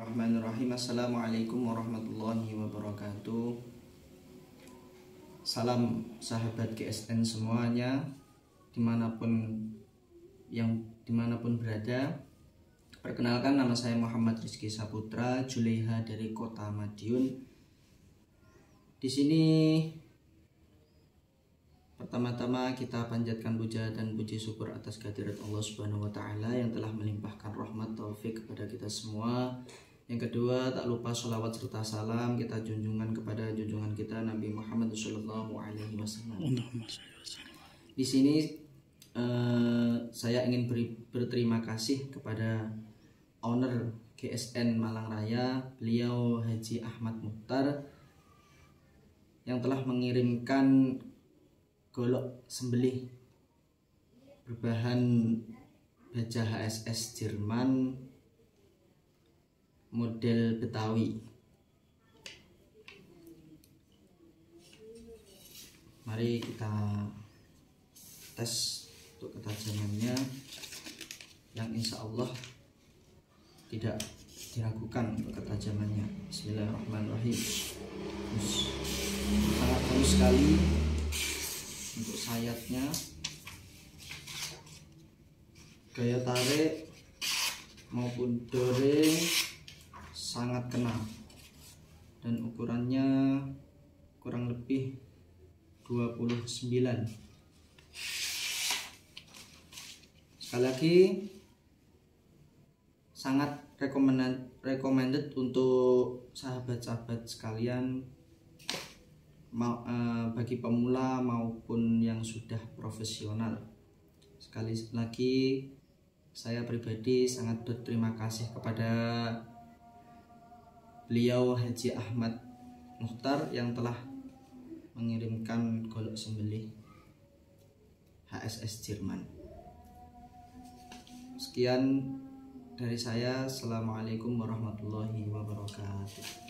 Bismillahirrahmanirrahim. Assalamualaikum warahmatullahi wabarakatuh. Salam sahabat GSN semuanya, dimanapun berada. Perkenalkan, nama saya Muhammad Rizky Saputra Juleha dari Kota Madiun. Di sini pertama-tama kita panjatkan puja dan puji syukur atas kehadirat Allah Subhanahu wa taala yang telah melimpahkan rahmat taufik kepada kita semua. Yang kedua, tak lupa sholawat serta salam kita junjungan kepada junjungan kita Nabi Muhammad sallallahu alaihi wasallam. Di sini saya ingin berterima kasih kepada owner GSN Malang Raya, beliau Haji Ahmad Mukhtar, yang telah mengirimkan golok sembelih berbahan baja HSS Jerman model Betawi. Mari kita tes untuk ketajamannya, yang insya Allah tidak diragukan untuk ketajamannya. Bismillahirrahmanirrahim. Sangat halus sekali untuk sayapnya, gaya tarik maupun doreng sangat kena, dan ukurannya kurang lebih 29. Sekali lagi, sangat recommended untuk sahabat-sahabat sekalian, bagi pemula maupun yang sudah profesional. Sekali lagi, saya pribadi sangat berterima kasih kepada beliau Haji Ahmad Mukhtar yang telah mengirimkan golok sembelih HSS Jerman. Sekian dari saya. Assalamualaikum warahmatullahi wabarakatuh.